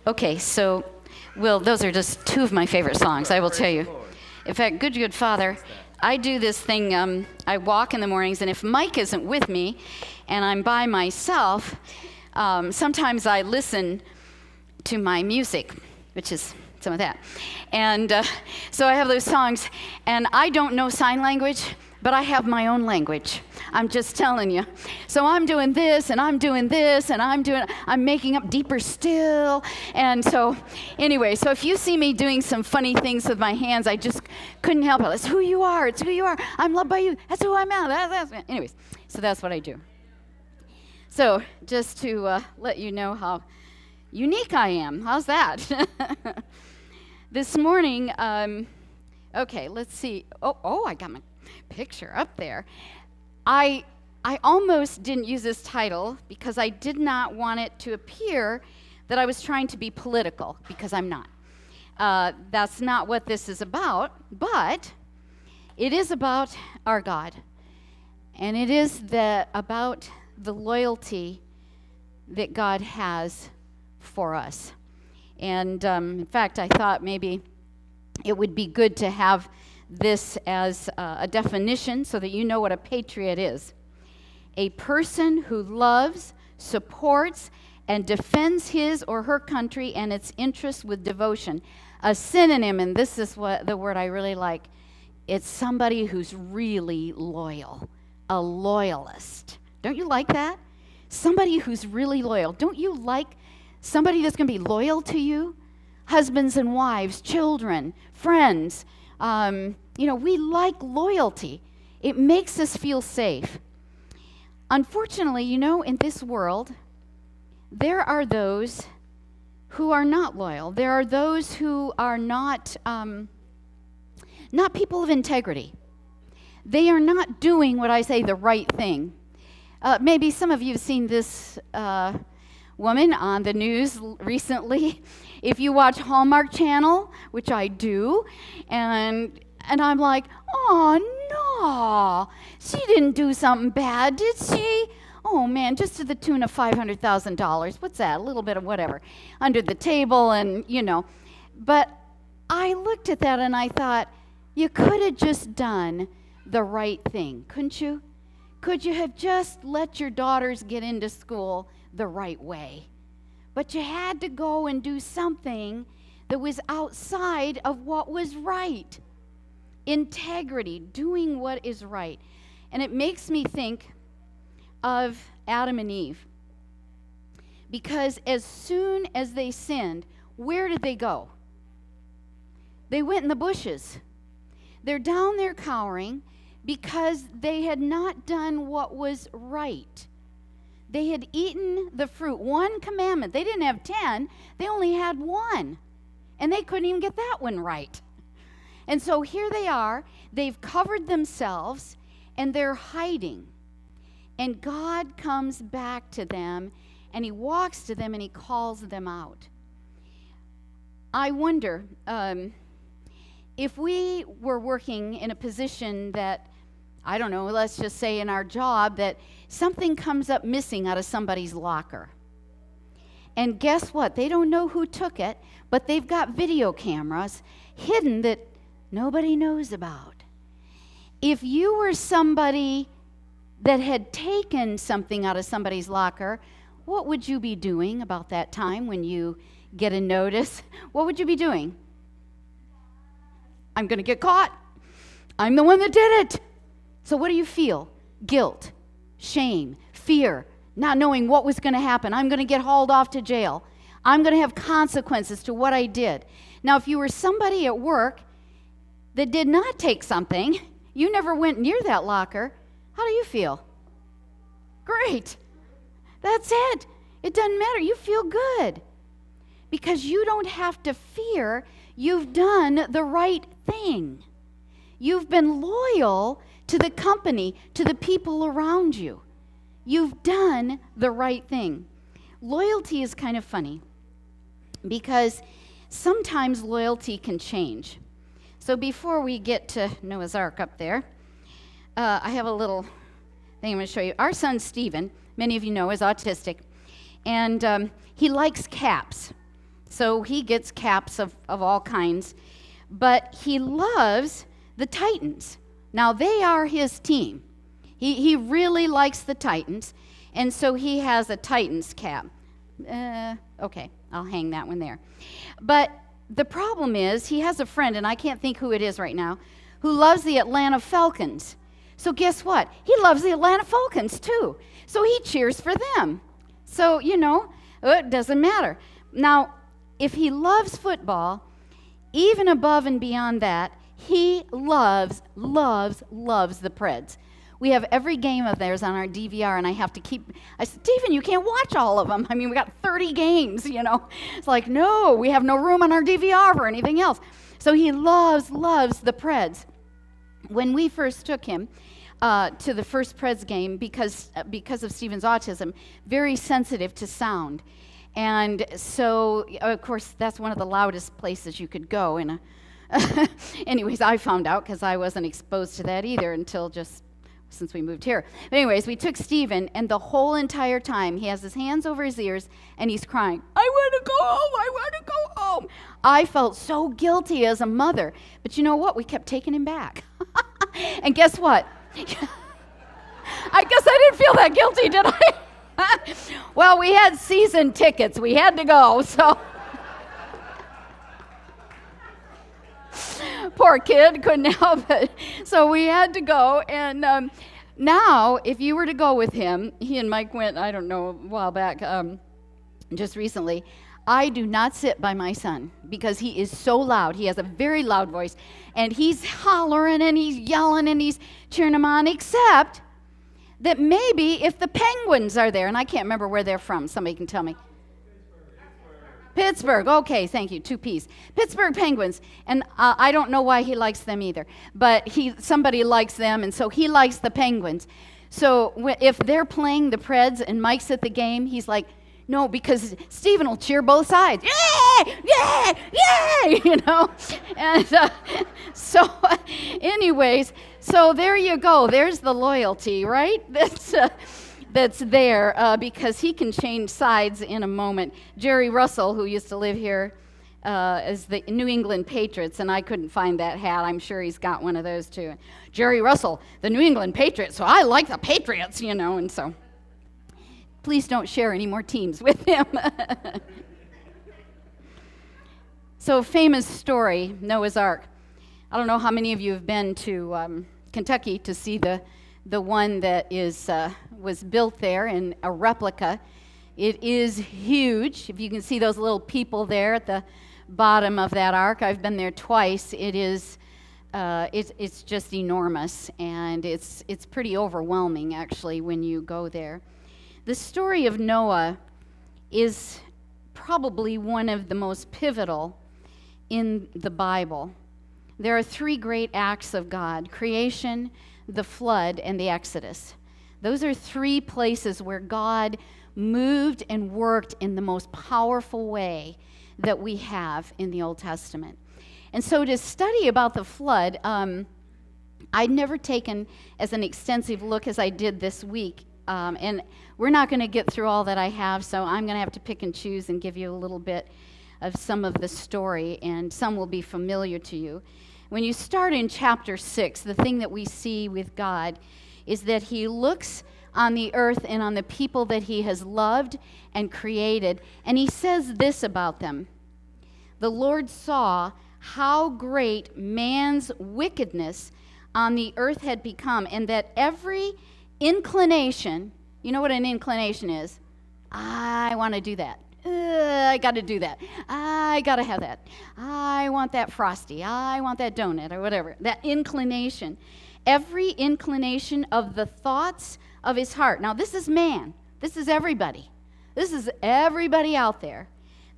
Okay, so, Will, those are just two of my favorite songs, I will tell you. In fact, Good Father, I do this thing, I walk in the mornings, and if Mike isn't with me and I'm by myself, sometimes I listen to my music, which is some of that. And so I have those songs, and I don't know sign language, but I have my own language. I'm just telling you. So I'm doing this, and I'm doing this, and I'm making up deeper still. And so, anyway, so if you see me doing some funny things with my hands, I just couldn't help it. It's who you are. It's who you are. I'm loved by you. That's who I'm at. Anyways, so that's what I do. So just to let you know how unique I am. How's that? This morning, okay, let's see. Oh, I got my picture up there. I almost didn't use this title because I did not want it to appear that I was trying to be political, because I'm not. That's not what this is about, but it is about our God. And it is about the loyalty that God has for us. And in fact, I thought maybe it would be good to have this as a definition so that you know what a patriot is. A person who loves, supports, and defends his or her country and its interests with devotion. A synonym, and this is what the word I really like, it's somebody who's really loyal, a loyalist. Don't you like that? Somebody who's really loyal. Don't you like somebody that's going to be loyal to you? Husbands and wives, children, friends. We like loyalty. It makes us feel safe. Unfortunately, in this world, there are those who are not loyal. There are those who are not people of integrity. They are not doing what I say the right thing. Maybe some of you have seen this woman on the news recently. If you watch Hallmark Channel, which I do, and I'm like, oh no, she didn't do something bad, did she? Oh man, just to the tune of $500,000. What's that? A little bit of whatever under the table, and But I looked at that and I thought, you could have just done the right thing, couldn't you? Could you have just let your daughters get into school the right way? But you had to go and do something that was outside of what was right. Integrity, doing what is right. And it makes me think of Adam and Eve. Because as soon as they sinned, where did they go? They went in the bushes. They're down there cowering because they had not done what was right. They had eaten the fruit, one commandment. They didn't have 10, they only had one. And they couldn't even get that one right. And so here they are, they've covered themselves, and they're hiding. And God comes back to them, and he walks to them, and he calls them out. I wonder if we were working in a position that, I don't know, let's just say in our job, that something comes up missing out of somebody's locker. And guess what? They don't know who took it, but they've got video cameras hidden that nobody knows about. If you were somebody that had taken something out of somebody's locker, what would you be doing about that time when you get a notice? What would you be doing? I'm going to get caught. I'm the one that did it. So what do you feel? Guilt, shame, fear, not knowing what was going to happen. I'm going to get hauled off to jail. I'm going to have consequences to what I did. Now, if you were somebody at work that did not take something, you never went near that locker, how do you feel? Great. That's it. It doesn't matter. You feel good because you don't have to fear. You've done the right thing. You've been loyal to the company, to the people around you. You've done the right thing. Loyalty is kind of funny because sometimes loyalty can change. So before we get to Noah's Ark up there, I have a little thing I'm going to show you. Our son Stephen, many of you know, is autistic, and he likes caps. So he gets caps of all kinds. But he loves the Titans. Now, they are his team. He really likes the Titans. And so he has a Titans cap. Okay, I'll hang that one there. But the problem is he has a friend, and I can't think who it is right now, who loves the Atlanta Falcons. So guess what? He loves the Atlanta Falcons too. So he cheers for them. So, it doesn't matter. Now, if he loves football, even above and beyond that, he loves the Preds. We have every game of theirs on our DVR, and I have to I said, Stephen, you can't watch all of them. I mean, we got 30 games, It's like, no, we have no room on our DVR for anything else. So he loves the Preds. When we first took him to the first Preds game, because of Stephen's autism, very sensitive to sound. And so, of course, that's one of the loudest places you could go. Anyways, I found out because I wasn't exposed to that either until just since we moved here. But anyways, we took Stephen, and the whole entire time, he has his hands over his ears, and he's crying, I want to go home, I want to go home. I felt so guilty as a mother. But you know what? We kept taking him back. And guess what? I guess I didn't feel that guilty, did I? Well, we had season tickets. We had to go, so. Poor kid, couldn't help it. So we had to go, and now, if you were to go with him, he and Mike went, I don't know, a while back, just recently. I do not sit by my son because he is so loud. He has a very loud voice, and he's hollering, and he's yelling, and he's cheering him on, except that maybe if the Penguins are there, and I can't remember where they're from, somebody can tell me. Pittsburgh. Okay, thank you. 2 P's. Pittsburgh Penguins. And I don't know why he likes them either. But somebody likes them, and so he likes the Penguins. So if they're playing the Preds and Mike's at the game, he's like, no, because Stephen will cheer both sides. Yay! Yay! Yay! And so anyways, so there you go. There's the loyalty, right? That's there because he can change sides in a moment. Jerry Russell, who used to live here, is the New England Patriots, and I couldn't find that hat. I'm sure he's got one of those too. Jerry Russell, the New England Patriots, so I like the Patriots, and so please don't share any more teams with him. So, famous story, Noah's Ark. I don't know how many of you have been to Kentucky to see the one that was built there in a replica. It is huge. If you can see those little people there at the bottom of that ark, I've been there twice. It is, it's just enormous, and it's pretty overwhelming actually when you go there. The story of Noah is probably one of the most pivotal in the Bible. There are 3 great acts of God: creation, the flood, and the Exodus. Those are 3 places where God moved and worked in the most powerful way that we have in the Old Testament. And so to study about the flood, I'd never taken as an extensive look as I did this week. And we're not going to get through all that I have, so I'm going to have to pick and choose and give you a little bit of some of the story, and some will be familiar to you. When you start in chapter 6, the thing that we see with God is that he looks on the earth and on the people that he has loved and created, and he says this about them: the Lord saw how great man's wickedness on the earth had become, and that every inclination, you know what an inclination is? I want to do that. I got to do that. I got to have that. I want that Frosty. I want that donut or whatever. That inclination. Every inclination of the thoughts of his heart. Now, this is man. This is everybody. This is everybody out there.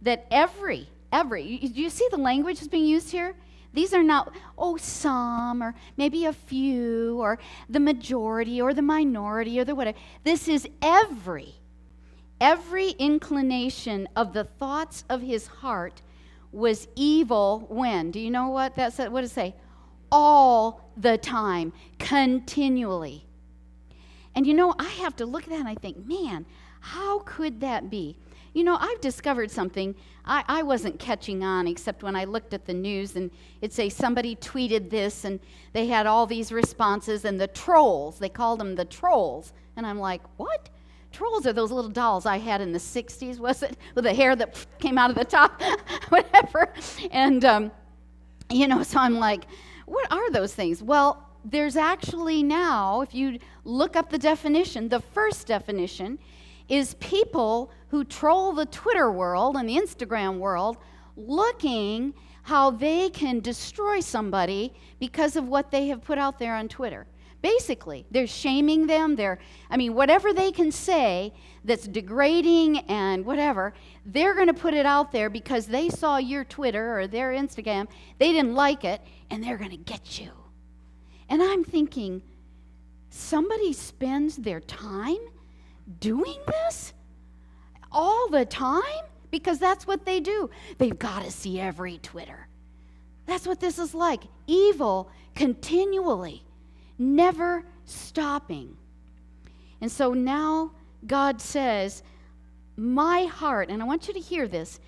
That every, do you see the language that's being used here? These are not, some, or maybe a few, or the majority, or the minority, or the whatever. This is every inclination of the thoughts of his heart was evil when? Do you know what that said? What does it say? All the time, continually. And I have to look at that and I think, man, how could that be? I've discovered something. I wasn't catching on except when I looked at the news and it'd say somebody tweeted this and they had all these responses and the trolls, they called them the trolls. And I'm like, what? Trolls are those little dolls I had in the 60s, was it? With the hair that came out of the top, whatever. And, so I'm like, what are those things? Well, there's actually now, if you look up the definition, the first definition is people who troll the Twitter world and the Instagram world looking how they can destroy somebody because of what they have put out there on Twitter. Basically, they're shaming them. Whatever they can say that's degrading and whatever, they're going to put it out there because they saw your Twitter or their Instagram, they didn't like it, and they're going to get you. And I'm thinking, somebody spends their time doing this all the time? Because that's what they do. They've got to see every Twitter. That's what this is like. Evil continually, never stopping. And so now God says, my heart, and I want you to hear this,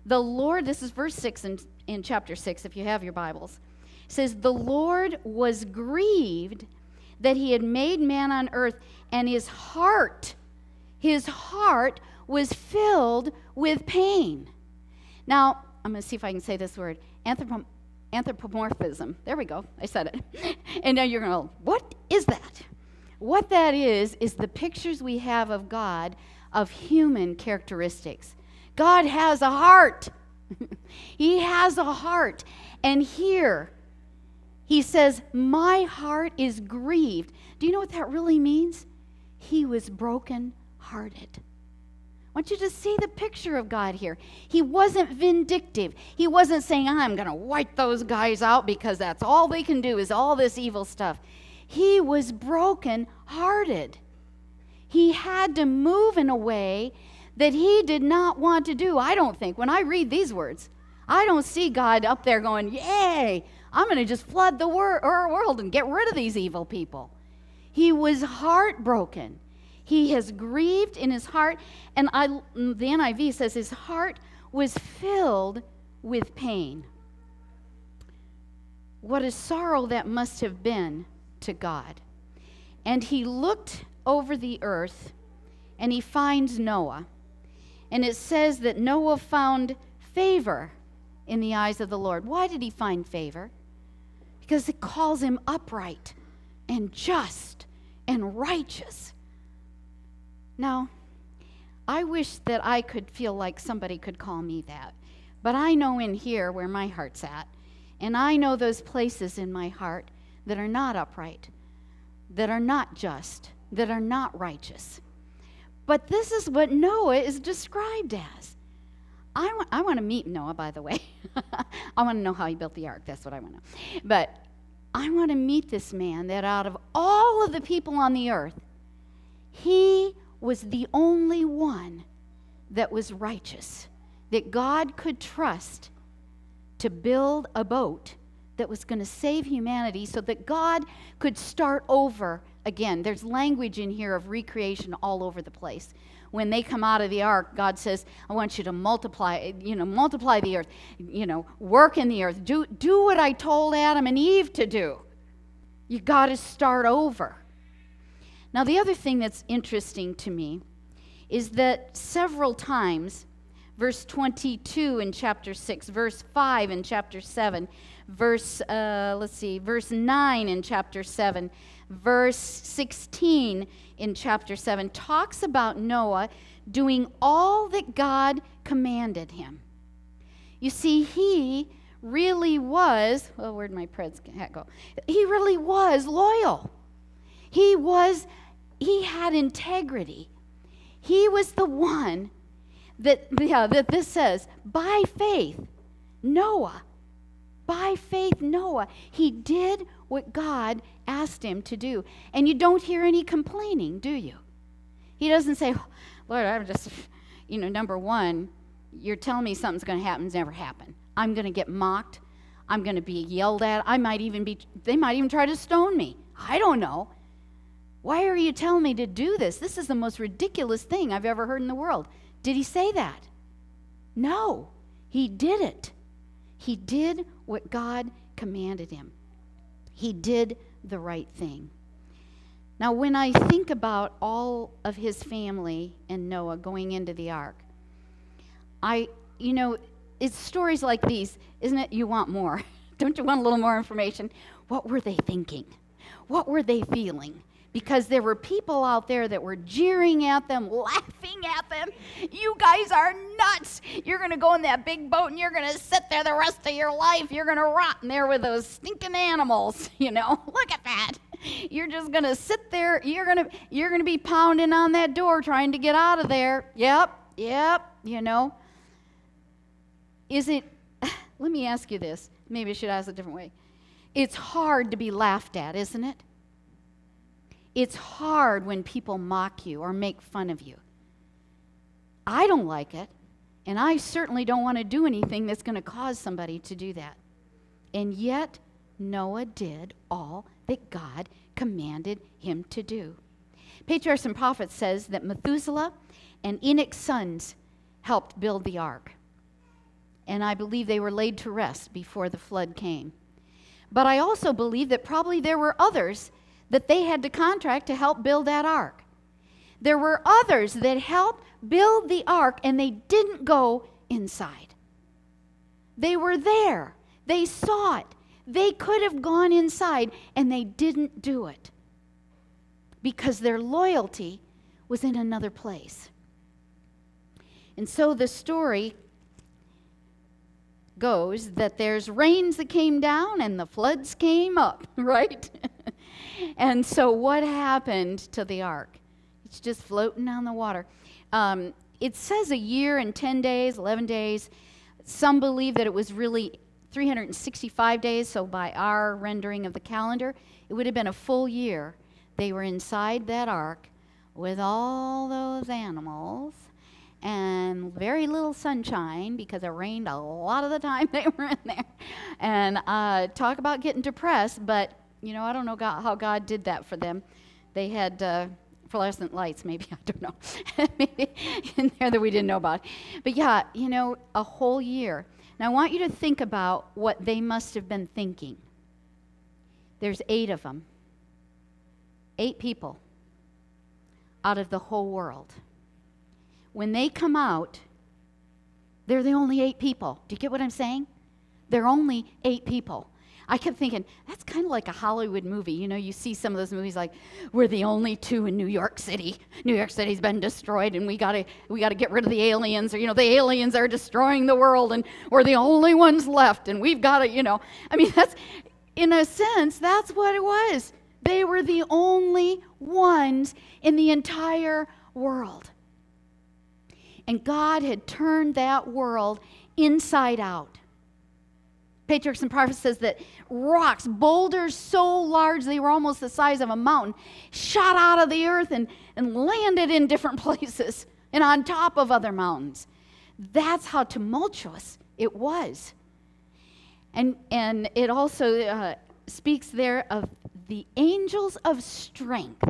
the Lord, this is verse 6 in chapter 6, if you have your Bibles, says, the Lord was grieved that he had made man on earth, and his heart was filled with pain. Now, I'm going to see if I can say this word, anthropomorphism. There we go, I said it. And now you're going to go, what is that? What that is the pictures we have of God of human characteristics. God has a heart. He has a heart. And here, he says, my heart is grieved. Do you know what that really means? He was broken-hearted. I want you to see the picture of God here. He wasn't vindictive. He wasn't saying, I'm going to wipe those guys out because that's all they can do is all this evil stuff. He was broken-hearted. He had to move in a way that he did not want to do. I don't think, when I read these words, I don't see God up there going, yay, I'm going to just flood the world and get rid of these evil people. He was heartbroken. He has grieved in his heart, and the NIV says his heart was filled with pain. What a sorrow that must have been to God. And he looked over the earth, and he finds Noah. And it says that Noah found favor in the eyes of the Lord. Why did he find favor? Because it calls him upright and just and righteous. Now, I wish that I could feel like somebody could call me that. But I know in here where my heart's at. And I know those places in my heart that are not upright, that are not just, that are not righteous. But this is what Noah is described as. I want to meet Noah, by the way. I want to know how he built the ark. That's what I want to know. But I want to meet this man that out of all of the people on the earth, he was the only one that was righteous, that God could trust to build a boat that was going to save humanity so that God could start over again. There's language in here of recreation all over the place. When they come out of the ark, God says, I want you to multiply the earth, work in the earth. Do what I told Adam and Eve to do. You got to start over. Now, the other thing that's interesting to me is that several times, verse 22 in chapter 6, verse 5 in chapter 7, verse 9 in chapter 7, verse 16 in chapter 7, talks about Noah doing all that God commanded him. You see, he really was, where'd my Pred's hat go? He really was loyal. He had integrity. He was the one that this says, by faith, Noah, he did what God asked him to do. And you don't hear any complaining, do you? He doesn't say, Lord, I'm just, number one, you're telling me something's going to happen, it's never happened. I'm going to get mocked. I'm going to be yelled at. They might even try to stone me. I don't know. Why are you telling me to do this? This is the most ridiculous thing I've ever heard in the world. Did he say that? No, he did it. He did what God commanded him. He did the right thing. Now, when I think about all of his family and Noah going into the ark, it's stories like these, isn't it? You want more. Don't you want a little more information? What were they thinking? What were they feeling? Because there were people out there that were jeering at them, laughing at them. You guys are nuts. You're going to go in that big boat and you're going to sit there the rest of your life. You're going to rot in there with those stinking animals, Look at that. You're just going to sit there. You're going to be pounding on that door trying to get out of there. Yep. Is it, let me ask you this. Maybe I should ask a different way. It's hard to be laughed at, isn't it? It's hard when people mock you or make fun of you. I don't like it, and I certainly don't want to do anything that's going to cause somebody to do that. And yet, Noah did all that God commanded him to do. Patriarchs and Prophets says that Methuselah and Enoch's sons helped build the ark. And I believe they were laid to rest before the flood came. But I also believe that probably there were others that they had to contract to help build that ark. There were others that helped build the ark, and they didn't go inside. They were there. They saw it. They could have gone inside, and they didn't do it because their loyalty was in another place. And so the story goes that there's rains that came down and the floods came up, right? And so what happened to the ark? It's just floating on the water. It says a year and 10 days, 11 days. Some believe that it was really 365 days, so by our rendering of the calendar, it would have been a full year. They were inside that ark with all those animals and very little sunshine because it rained a lot of the time they were in there. And talk about getting depressed, but I don't know how God did that for them. They had fluorescent lights, maybe, I don't know, maybe in there that we didn't know about. But yeah, a whole year. Now I want you to think about what they must have been thinking. There's 8 of them. 8 people out of the whole world. When they come out, they're the only 8 people. Do you get what I'm saying? They're only 8 people. I kept thinking, that's kind of like a Hollywood movie. You see some of those movies like, we're the only 2 in New York City. New York City's been destroyed, and we gotta get rid of the aliens. Or, the aliens are destroying the world, and we're the only ones left, and we've got to, that's, in a sense, that's what it was. They were the only ones in the entire world. And God had turned that world inside out. Patriarchs and Prophets says that rocks, boulders so large they were almost the size of a mountain, shot out of the earth and landed in different places and on top of other mountains. That's how tumultuous it was. And it also speaks there of the angels of strength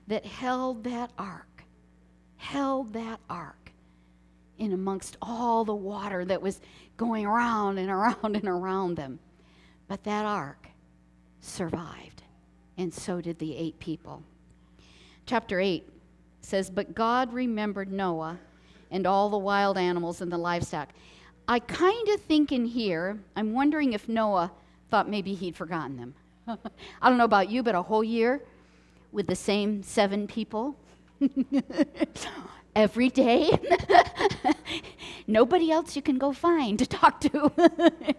that held that ark in amongst all the water that was going around and around and around them. But that ark survived, and so did the 8 people. Chapter 8 says, "But God remembered Noah and all the wild animals and the livestock." I kind of think in here, I'm wondering if Noah thought maybe he'd forgotten them. I don't know about you, but a whole year with the same 7 people every day. Nobody else you can go find to talk to.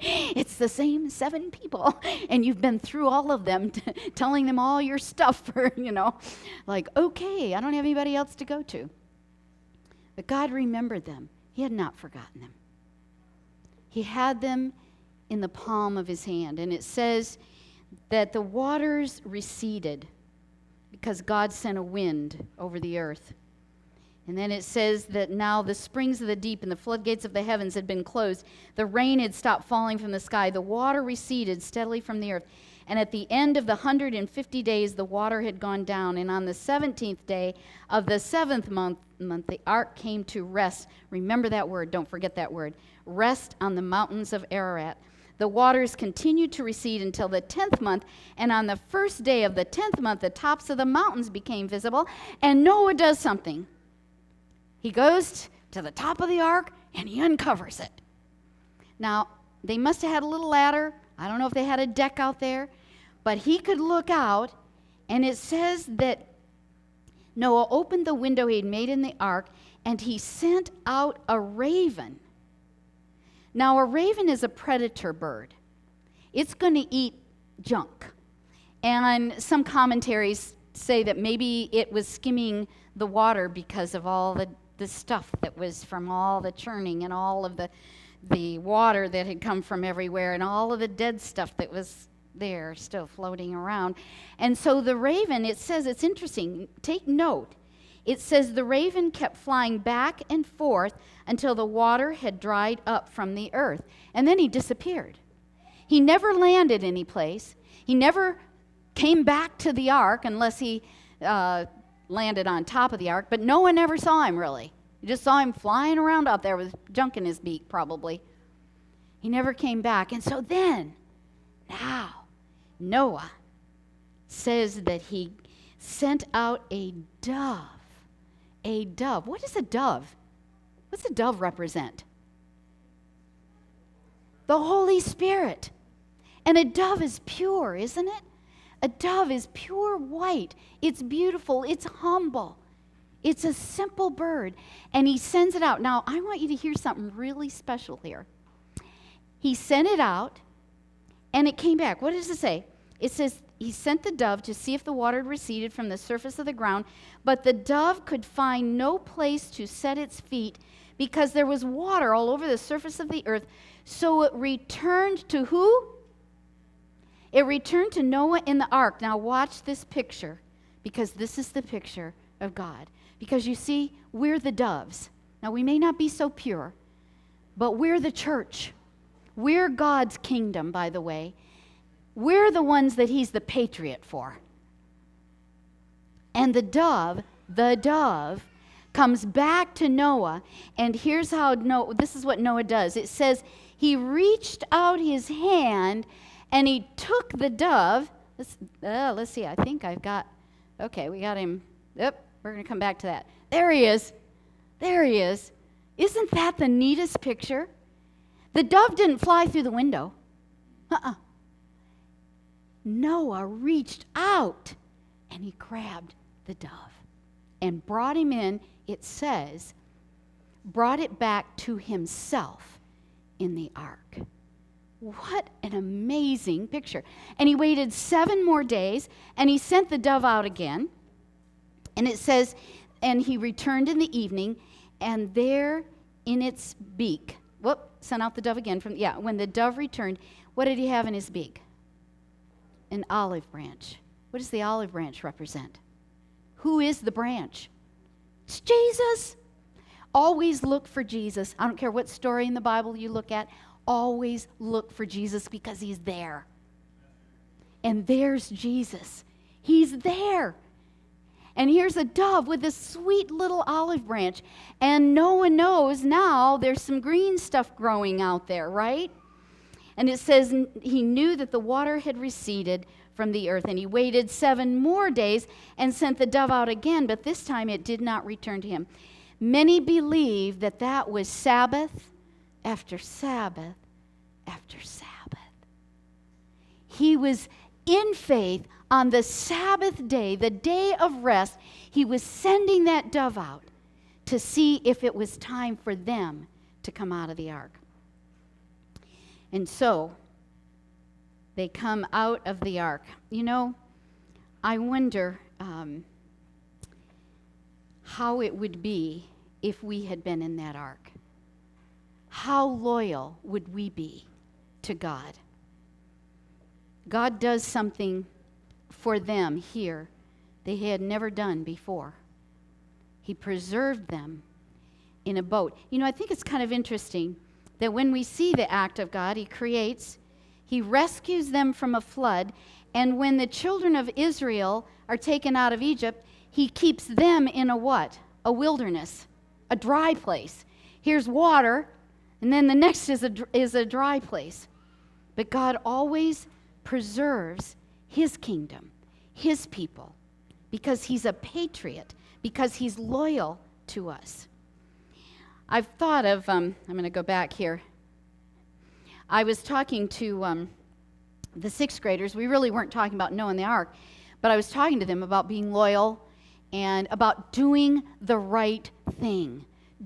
It's the same 7 people, and you've been through all of them, telling them all your stuff for, like, okay, I don't have anybody else to go to. But God remembered them. He had not forgotten them. He had them in the palm of his hand, and it says that the waters receded because God sent a wind over the earth. And then it says that now the springs of the deep and the floodgates of the heavens had been closed. The rain had stopped falling from the sky. The water receded steadily from the earth. And at the end of the 150 days, the water had gone down. And on the 17th day of the 7th month, the ark came to rest. Remember that word. Don't forget that word. Rest on the mountains of Ararat. The waters continued to recede until the 10th month, and on the first day of the 10th month, the tops of the mountains became visible, and Noah does something. He goes to the top of the ark, and he uncovers it. Now, they must have had a little ladder. I don't know if they had a deck out there, but he could look out, and it says that Noah opened the window he had made in the ark, and he sent out a raven. Now, a raven is a predator bird. It's going to eat junk. And some commentaries say that maybe it was skimming the water because of all the stuff that was from all the churning and all of the water that had come from everywhere and all of the dead stuff that was there still floating around. And so the raven, it says, it's interesting, take note. It says the raven kept flying back and forth until the water had dried up from the earth. And then he disappeared. He never landed any place. He never came back to the ark unless he landed on top of the ark. But no one ever saw him, really. You just saw him flying around out there with junk in his beak, probably. He never came back. And so then, now, Noah says that he sent out a dove. A dove. What is a dove? What's a dove represent? The Holy Spirit. And a dove is pure, isn't it? A dove is pure white. It's beautiful. It's humble. It's a simple bird. And he sends it out. Now, I want you to hear something really special here. He sent it out, and it came back. What does it say? It says, he sent the dove to see if the water had receded from the surface of the ground, but the dove could find no place to set its feet because there was water all over the surface of the earth. So it returned to who? It returned to Noah in the ark. Now watch this picture, because this is the picture of God. Because you see, we're the doves. Now we may not be so pure, but we're the church. We're God's kingdom, by the way. We're the ones that he's the patriot for. And the dove comes back to Noah, and here's how this is what Noah does. It says he reached out his hand and he took the dove. Let's see, I think I've got, okay, we got him. Yep, we're going to come back to that. There he is. There he is. Isn't that the neatest picture? The dove didn't fly through the window. Noah reached out and he grabbed the dove and brought him in, it says, brought it back to himself in the ark. What an amazing picture. And he waited 7 more days, and he sent the dove out again. And it says, and he returned in the evening, and there in its beak, sent out the dove again. When the dove returned, what did he have in his beak? An olive branch. What does the olive branch represent? Who is the branch? It's Jesus. Always look for Jesus. I don't care what story in the Bible you look at. Always look for Jesus, because he's there. And there's Jesus. He's there. And here's a dove with a sweet little olive branch. And Noah knows now there's some green stuff growing out there, right? And it says he knew that the water had receded from the earth, and he waited 7 more days and sent the dove out again, but this time it did not return to him. Many believe that that was Sabbath after Sabbath after Sabbath. He was in faith on the Sabbath day, the day of rest. He was sending that dove out to see if it was time for them to come out of the ark. And so they come out of the ark. You know, I wonder how it would be if we had been in that ark. How loyal would we be to God? God does something for them here they had never done before. He preserved them in a boat. You know, I think it's kind of interesting that when we see the act of God, he creates, He rescues them from a flood. And when the children of Israel are taken out of Egypt, he keeps them in a what? A wilderness, a dry place. Here's water, and then the next is a dry place. But God always preserves his kingdom, his people, because he's a patriot, because he's loyal to us. I've thought of, I'm going to go back here. I was talking to the 6th graders. We really weren't talking about Noah and the ark, but I was talking to them about being loyal and about doing the right thing.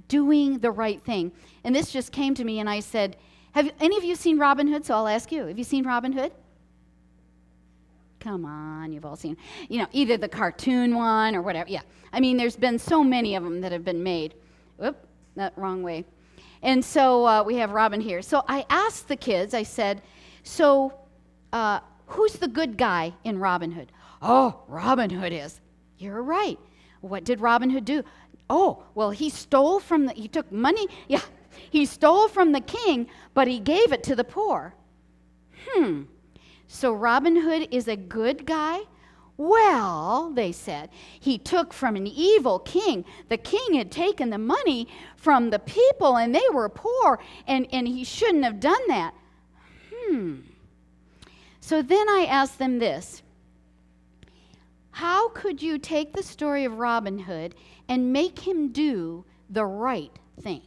Doing the right thing. And this just came to me, and I said, have any of you seen Robin Hood? So I'll ask you, have you seen Robin Hood? Come on, you've all seen, either the cartoon one or whatever. Yeah, I mean, there's been so many of them that have been made. Whoop, that wrong way. And so we have Robin here. So I asked the kids, I said, so who's the good guy in Robin Hood? Oh, Robin Hood is. You're right. What did Robin Hood do? Oh, well, he took money. Yeah, he stole from the king, but he gave it to the poor. So Robin Hood is a good guy? Well, they said, he took from an evil king. The king had taken the money from the people, and they were poor, and he shouldn't have done that. So then I asked them this. How could you take the story of Robin Hood and make him do the right thing?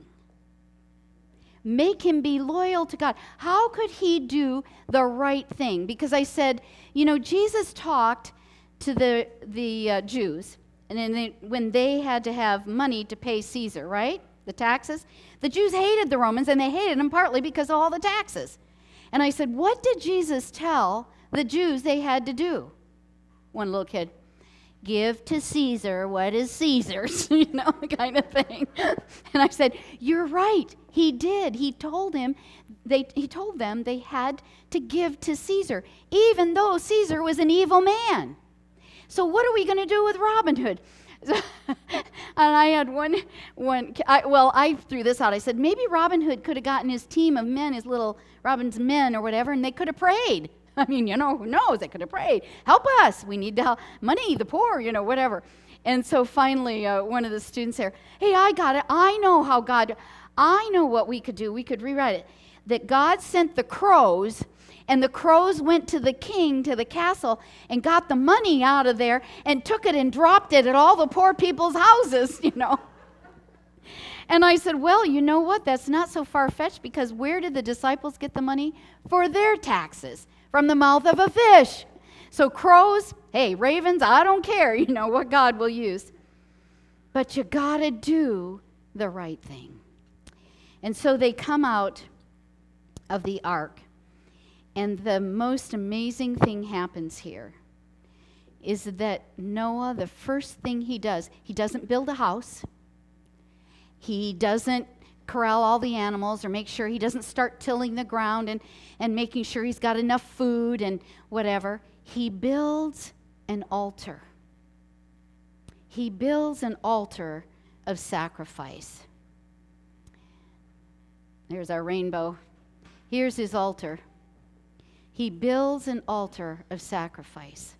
Make him be loyal to God. How could he do the right thing? Because I said, Jesus talked to the Jews, and then when they had to have money to pay Caesar, right? The taxes. The Jews hated the Romans, and they hated them partly because of all the taxes. And I said, what did Jesus tell the Jews they had to do? One little kid, give to Caesar what is Caesar's, kind of thing. And I said, you're right. He did. He told them they had to give to Caesar, even though Caesar was an evil man. So what are we going to do with Robin Hood? And I had I threw this out. I said, maybe Robin Hood could have gotten his team of men, his little Robin's men or whatever, and they could have prayed. I mean, who knows? They could have prayed. Help us. We need to help money, the poor, whatever. And so finally, one of the students there, hey, I got it. I know what we could do. We could rewrite it. That God sent the crows, and the crows went to the king, to the castle, and got the money out of there and took it and dropped it at all the poor people's houses, And I said, well, you know what? That's not so far-fetched, because where did the disciples get the money? For their taxes. From the mouth of a fish. So crows, hey, ravens, I don't care, what God will use. But you got to do the right thing. And so they come out of the ark. And the most amazing thing happens here is that Noah, the first thing he doesn't build a house. He doesn't corral all the animals or make sure he doesn't start tilling the ground and making sure he's got enough food and whatever. He builds an altar. He builds an altar of sacrifice. There's our rainbow. Here's his altar. He builds an altar of sacrifice.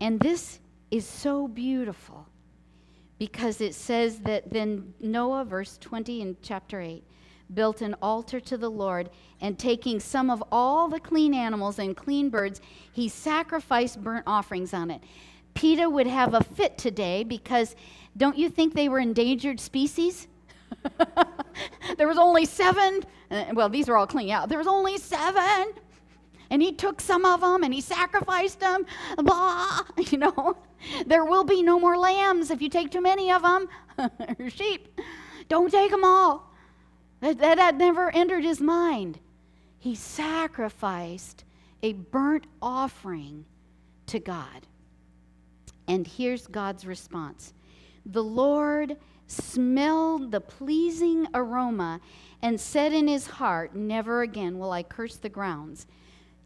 And this is so beautiful, because it says that then Noah, verse 20 in chapter 8, built an altar to the Lord, and taking some of all the clean animals and clean birds, he sacrificed burnt offerings on it. PETA would have a fit today, because don't you think they were endangered species? There was only 7. Well, these are all clean. Yeah, there was only 7. And he took some of them and he sacrificed them. Blah, There will be no more lambs if you take too many of them. Or sheep. Don't take them all. That never entered his mind. He sacrificed a burnt offering to God. And here's God's response. The Lord smelled the pleasing aroma and said in his heart, never again will I curse the grounds,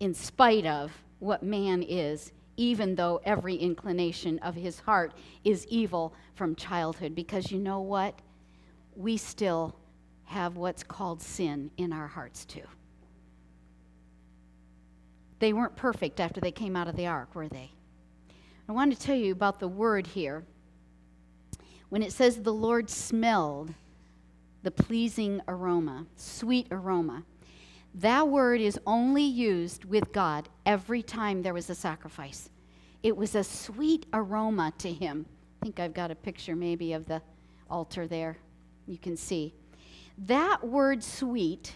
in spite of what man is, even though every inclination of his heart is evil from childhood. Because you know what? We still have what's called sin in our hearts too. They weren't perfect after they came out of the ark, were they? I want to tell you about the word here. When it says the Lord smelled the pleasing aroma, sweet aroma, that word is only used with God every time there was a sacrifice. It was a sweet aroma to him. I think I've got a picture maybe of the altar there. You can see. That word sweet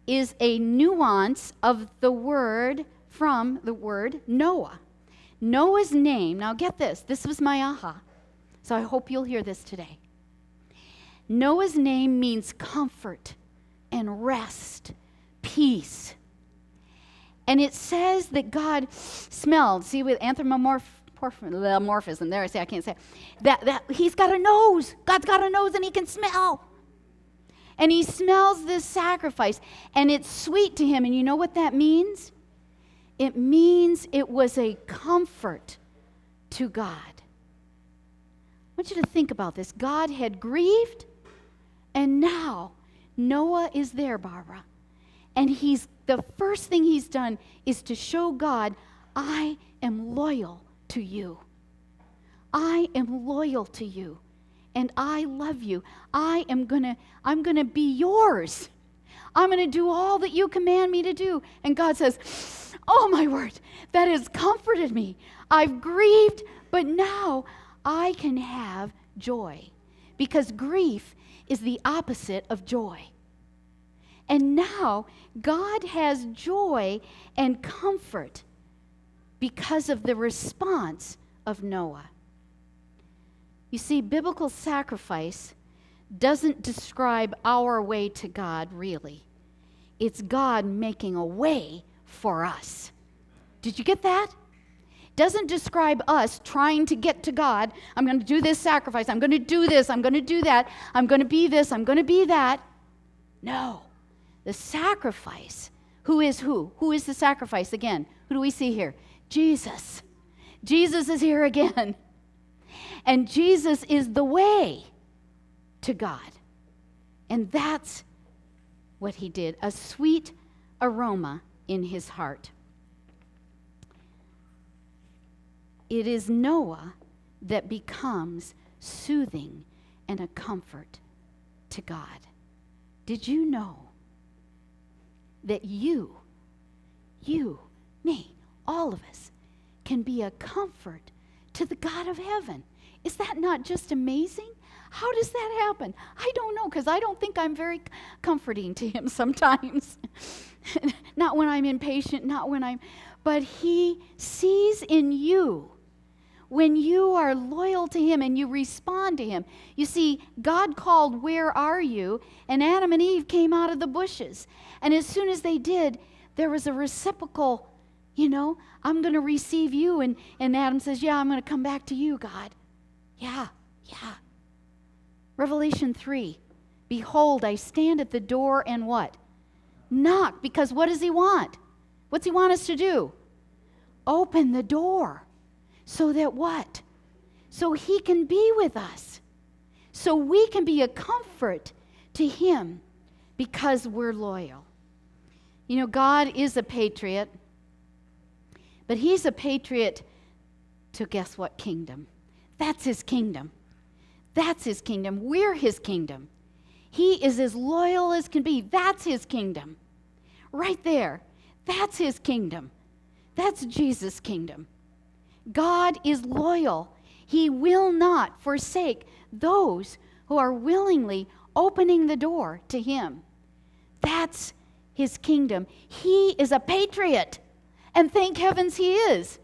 is a nuance of the word from the word Noah. Noah's name, now get this was my aha. So I hope you'll hear this today. Noah's name means comfort and rest, peace. And it says that God smelled, see with anthropomorphism, there I can't say it, that he's got a nose. God's got a nose and he can smell. And he smells this sacrifice and it's sweet to him. And you know what that means? It means it was a comfort to God. I want you to think about this. God had grieved, and now Noah is there, Barbara. And the first thing he's done is to show God, I am loyal to you. I am loyal to you. And I love you. I'm gonna be yours. I'm gonna do all that you command me to do. And God says, oh my word, that has comforted me. I've grieved, but now I can have joy. Because grief is the opposite of joy. And now God has joy and comfort because of the response of Noah. You see, biblical sacrifice doesn't describe our way to God, really. It's God making a way for us. Did you get that? Doesn't describe us trying to get to God. I'm going to do this sacrifice. I'm going to do this. I'm going to do that. I'm going to be this. I'm going to be that. No. The sacrifice. Who is who? Who is the sacrifice again? Who do we see here? Jesus. Jesus is here again. And Jesus is the way to God. And that's what he did. A sweet aroma in his heart. It is Noah that becomes soothing and a comfort to God. Did you know that you, me, all of us, can be a comfort to the God of heaven? Is that not just amazing? How does that happen? I don't know, because I don't think I'm very comforting to him sometimes. Not when I'm impatient, but he sees in you when you are loyal to him and you respond to him. You see, God called, "Where are you?" And Adam and Eve came out of the bushes. And as soon as they did, there was a reciprocal, I'm going to receive you. And Adam says, yeah, I'm going to come back to you, God. Yeah. Revelation 3, behold, I stand at the door and what? Knock, because what does he want? What's he want us to do? Open the door. So that what? So he can be with us. So we can be a comfort to him because we're loyal. God is a patriot, but he's a patriot to guess what kingdom? That's his kingdom. That's his kingdom. We're his kingdom. He is as loyal as can be. That's his kingdom. Right there. That's his kingdom. That's Jesus' kingdom. God is loyal. He will not forsake those who are willingly opening the door to him. That's his kingdom. He is a patriot. And thank heavens he is.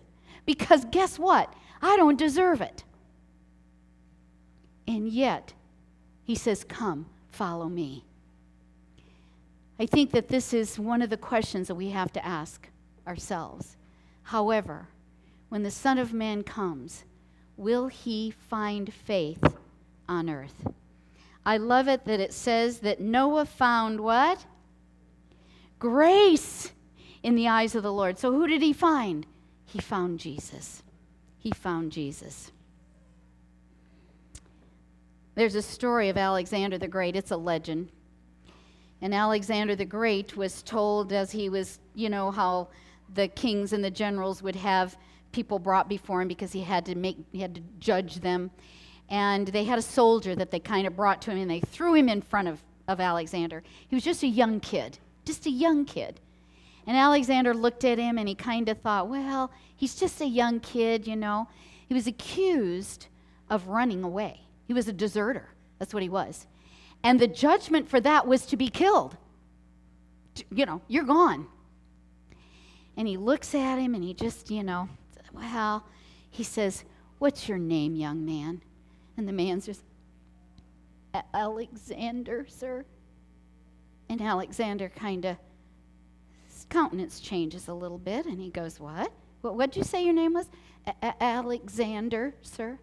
Because guess what? I don't deserve it. And yet, he says, come, follow me. I think that this is one of the questions that we have to ask ourselves. However, when the Son of Man comes, will he find faith on earth? I love it that it says that Noah found what? Grace in the eyes of the Lord. So who did he find? He found Jesus. He found Jesus. There's a story of Alexander the Great. It's a legend. And Alexander the Great was told as he was, how the kings and the generals would have people brought before him because he had to judge them. And they had a soldier that they kind of brought to him, and they threw him in front of Alexander. He was just a young kid. And Alexander looked at him, and he kind of thought, well, he's just a young kid, you know. He was accused of running away. He was a deserter. That's what he was. And the judgment for that was to be killed. You know, you're gone. And he looks at him, and he just, well, he says, what's your name, young man? And the man's just, Alexander, sir. And Alexander kind of, his countenance changes a little bit, and he goes, what? What'd you say your name was? Alexander, sir.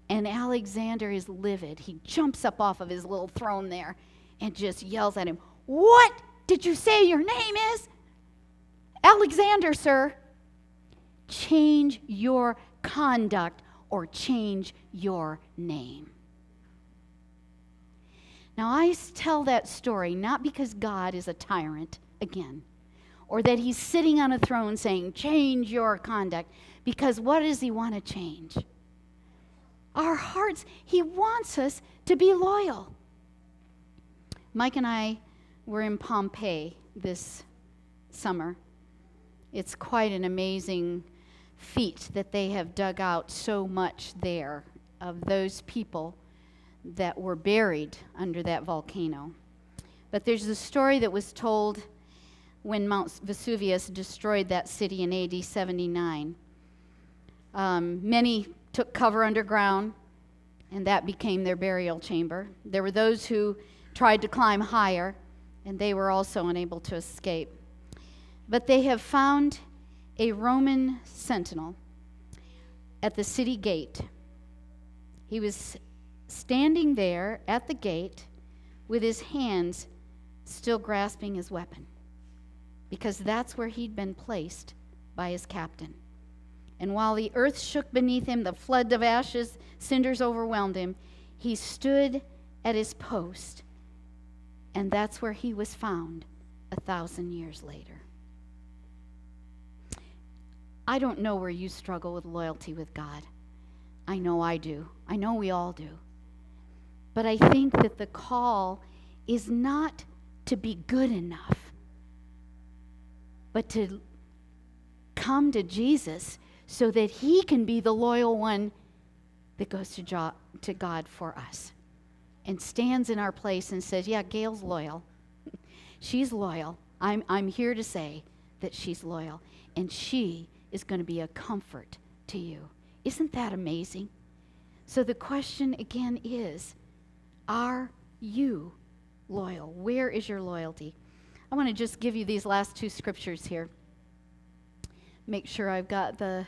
And Alexander is livid. He jumps up off of his little throne there and just yells at him, what did you say your name is? Alexander, sir. Change your conduct or change your name. Now, I tell that story not because God is a tyrant, again, or that he's sitting on a throne saying, change your conduct, because what does he want to change? Our hearts. He wants us to be loyal. Mike and I were in Pompeii this summer. It's quite an amazing feat that they have dug out so much there of those people that were buried under that volcano. But there's a story that was told when Mount Vesuvius destroyed that city in AD 79. Many took cover underground, and that became their burial chamber. There were those who tried to climb higher, and they were also unable to escape. But they have found a Roman sentinel at the city gate. He was standing there at the gate with his hands still grasping his weapon, because that's where he'd been placed by his captain. And while the earth shook beneath him, the flood of ashes, cinders overwhelmed him, he stood at his post, and that's where he was found 1,000 years later. I don't know where you struggle with loyalty with God. I know I do. I know we all do. But I think that the call is not to be good enough, but to come to Jesus so that he can be the loyal one that goes to God for us and stands in our place and says, yeah, Gail's loyal. She's loyal. I'm here to say that she's loyal, and she is going to be a comfort to you. Isn't that amazing? So the question again is, are you loyal? Where is your loyalty? I want to just give you these last two scriptures here. Make sure I've got the,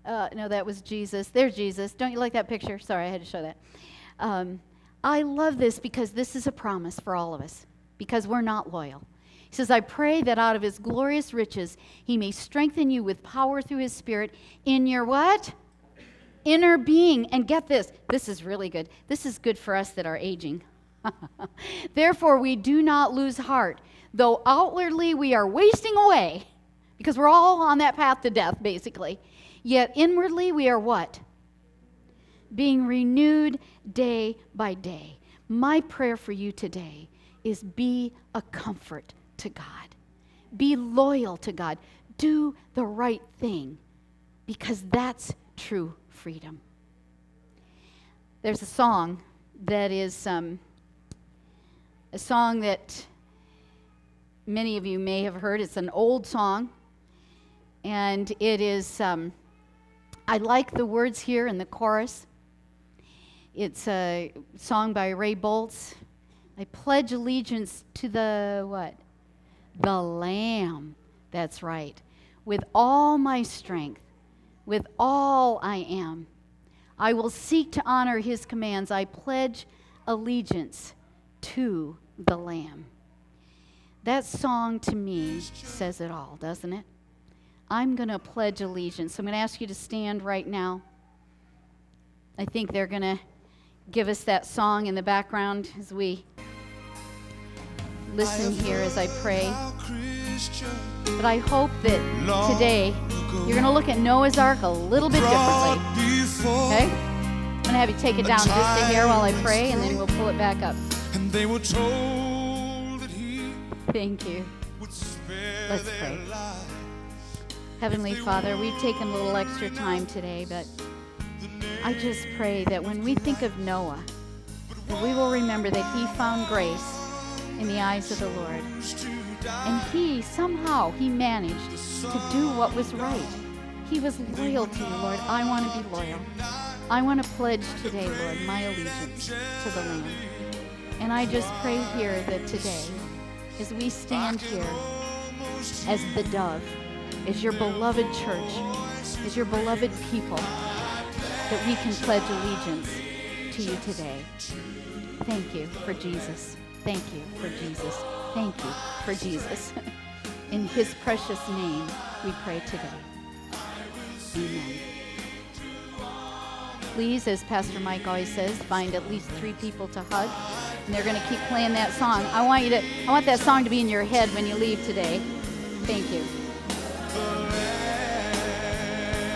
no, that was Jesus. There's Jesus. Don't you like that picture? Sorry, I had to show that. I love this because this is a promise for all of us, because we're not loyal. He says, I pray that out of his glorious riches, he may strengthen you with power through his Spirit in your what? Inner being. And get this. This is really good. This is good for us that are aging. Therefore, we do not lose heart, though outwardly we are wasting away, because we're all on that path to death, basically. Yet inwardly we are what? Being renewed day by day. My prayer for you today is be a comfort to God. Be loyal to God. Do the right thing, because that's true freedom. There's a song that is a song that many of you may have heard. It's an old song, and it is, I like the words here in the chorus. It's a song by Ray Boltz. I pledge allegiance to the what? The Lamb. That's right. With all my strength, with all I am, I will seek to honor his commands. I pledge allegiance to the Lamb. That song to me says it all, doesn't it? I'm going to pledge allegiance. So I'm going to ask you to stand right now. I think they're going to give us that song in the background as we listen here as I pray. But I hope that today you're going to look at Noah's Ark a little bit differently. Okay? I'm going to have you take it down just a hair while I pray, and then we'll pull it back up. And they were told that he Thank you. would spare Let's their pray. lives. Heavenly Father, we've taken a little extra time today, but I just pray that when we think of Noah, that we will remember that he found grace in the eyes of the Lord. And he managed to do what was right. He was loyal to you, Lord. I want to be loyal. I want to pledge today, Lord, my allegiance to the Lamb. And I just pray here that today, as we stand here as the dove, as your beloved church, as your beloved people, that we can pledge allegiance to you today. Thank you for Jesus. Thank you for Jesus. Thank you for Jesus. In his precious name, we pray today. Amen. Please, as Pastor Mike always says, find at least 3 people to hug. And they're going to keep playing that song. I want that song to be in your head when you leave today. Thank you.